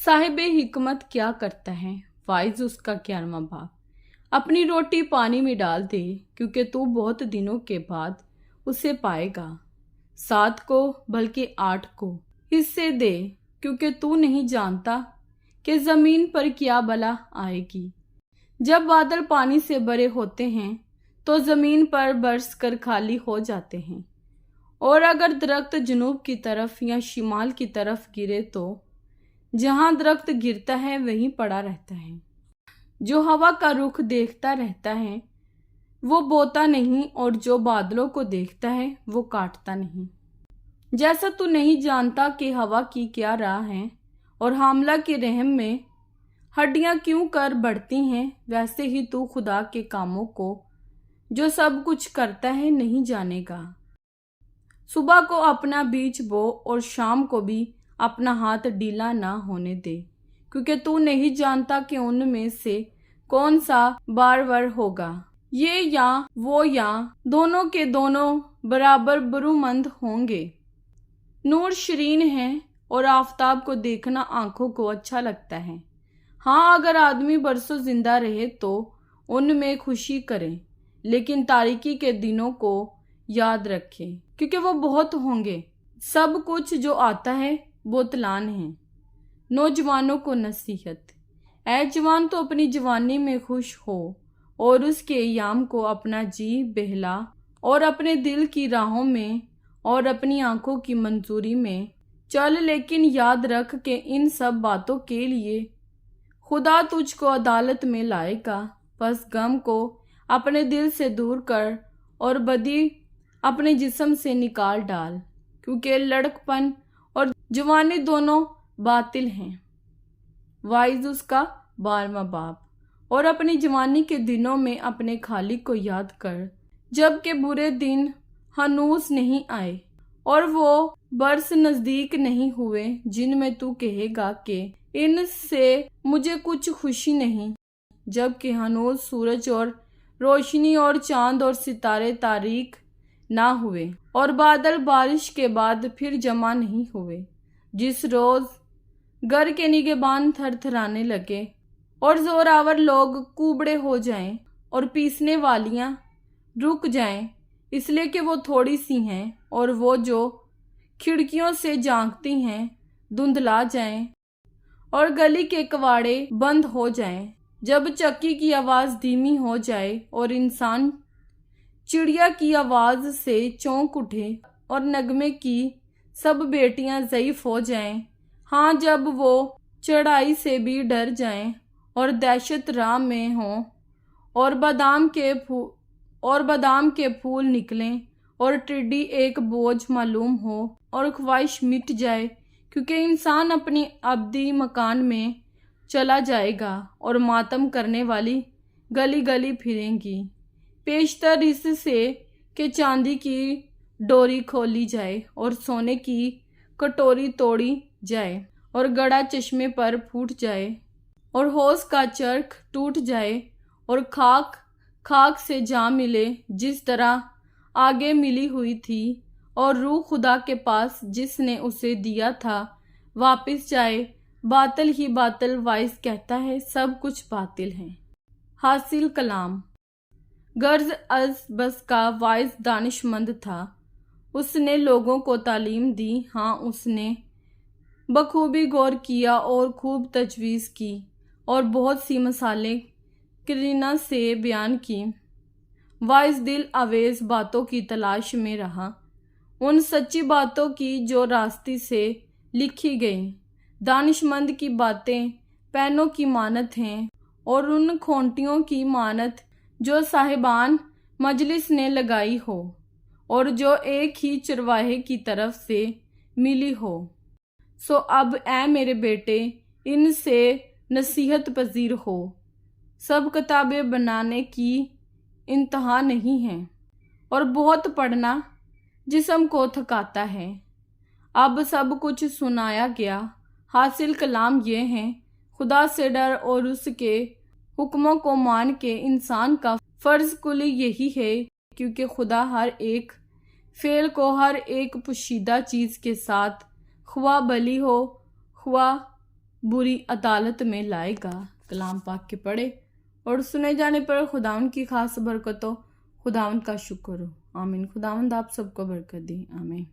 साहिब हिकमत क्या करता है, वाइज उसका 11वां बाब। अपनी रोटी पानी में डाल दे, क्योंकि तू बहुत दिनों के बाद उसे पाएगा। 7 को बल्कि 8 को हिस्से दे, क्योंकि तू नहीं जानता कि जमीन पर क्या बला आएगी। जब बादल पानी से भरे होते हैं तो जमीन पर बरस कर खाली हो जाते हैं, और अगर दरख्त जनूब की तरफ या शिमाल की तरफ गिरे तो जहां दरख्त गिरता है वहीं पड़ा रहता है। जो हवा का रुख देखता रहता है वो बोता नहीं, और जो बादलों को देखता है वो काटता नहीं। जैसा तू नहीं जानता कि हवा की क्या राह है और हामला के रहम में हड्डियां क्यों कर बढ़ती हैं, वैसे ही तू खुदा के कामों को जो सब कुछ करता है नहीं जानेगा। सुबह को अपना बीज बो और शाम को भी अपना हाथ ढीला ना होने दे, क्योंकि तू नहीं जानता कि उनमें से कौन सा बारवर होगा। ये या वो या दोनों के दोनों बराबर बुरुमंद होंगे। नूर शरीन है और आफताब को देखना आंखों को अच्छा लगता है। हाँ, अगर आदमी बरसों जिंदा रहे तो उनमें खुशी करे, लेकिन तारीकी के दिनों को याद रखे, क्योंकि वो बहुत होंगे। सब कुछ जो आता है बोतलान है। नौजवानों को नसीहत, ऐ जवान तो अपनी जवानी में खुश हो और उसके याम को अपना जी बहला, और अपने दिल की राहों में और अपनी आंखों की मंजूरी में चल, लेकिन याद रख के इन सब बातों के लिए खुदा तुझको अदालत में लाएगा। बस गम को अपने दिल से दूर कर और बदी अपने जिस्म से निकाल डाल, क्योंकि लड़कपन और जवानी दोनों बातिल हैं। वाइज उसका 12वां बाब। और अपनी जवानी के दिनों में अपने खालिक को याद कर, जबकि बुरे दिन हनूस नहीं आए और वो बरस नजदीक नहीं हुए जिनमें तू कहेगा कि इनसे मुझे कुछ खुशी नहीं, जबकि हनूस सूरज और रोशनी और चांद और सितारे तारीक ना हुए और बादल बारिश के बाद फिर जमा नहीं हुए। जिस रोज घर के निगहबान थरथराने लगे और जोरावर लोग कुबड़े हो जाएं और पीसने वालियां रुक जाएं, इसलिए कि वो थोड़ी सी हैं, और वो जो खिड़कियों से झांकती हैं धुंधला जाएं और गली के कवाड़े बंद हो जाएं। जब चक्की की आवाज़ धीमी हो जाए और इंसान चिड़िया की आवाज़ से चौंक उठे और नगमे की सब बेटियां ज़ईफ हो जाएं। हाँ, जब वो चढ़ाई से भी डर जाएं और दहशत राह में हों और बादाम के फूल निकलें और टिड्डी एक बोझ मालूम हो और ख्वाहिश मिट जाए, क्योंकि इंसान अपनी अब्दी मकान में चला जाएगा और मातम करने वाली गली गली फिरेंगी। पेशतर इससे कि चांदी की डोरी खोली जाए और सोने की कटोरी तोड़ी जाए और गड़ा चश्मे पर फूट जाए और होश का चरख टूट जाए और खाक से जा मिले जिस तरह आगे मिली हुई थी, और रूह खुदा के पास जिसने उसे दिया था वापस जाए। बातिल ही बातिल, वाइस कहता है, सब कुछ बातिल है। हासिल कलाम। गर्ज अज बस का वाइस दानिशमंद था। उसने लोगों को तालीम दी। हाँ, उसने बखूबी गौर किया और खूब तजवीज़ की और बहुत सी मसाले करीना से बयान की। वाइस दिल आवेज बातों की तलाश में रहा, उन सच्ची बातों की जो रास्ते से लिखी गई। दानिशमंद की बातें पैनों की मानत हैं और उन खोंटियों की मानत जो साहिबान मजलिस ने लगाई हो और जो एक ही चरवाहे की तरफ से मिली हो। सो अब ऐ मेरे बेटे, इनसे नसीहत पजीर हो। सब किताबें बनाने की इंतहा नहीं है और बहुत पढ़ना जिस्म को थकाता है। अब सब कुछ सुनाया गया। हासिल कलाम ये हैं, खुदा से डर और उसके हुक्मों को मान के इंसान का फ़र्ज कुली यही है, क्योंकि खुदा हर एक फ़ेल को हर एक पोशीदा चीज़ के साथ ख्वाह भली हो ख्वाह बुरी अदालत में लाएगा। कलाम पाक के पढ़े और सुने जाने पर खुदावंद की खास बरकतों, खुदावंद का शुक्र हो। आमीन। खुदावंद आप सबको बरकत दी। आमीन।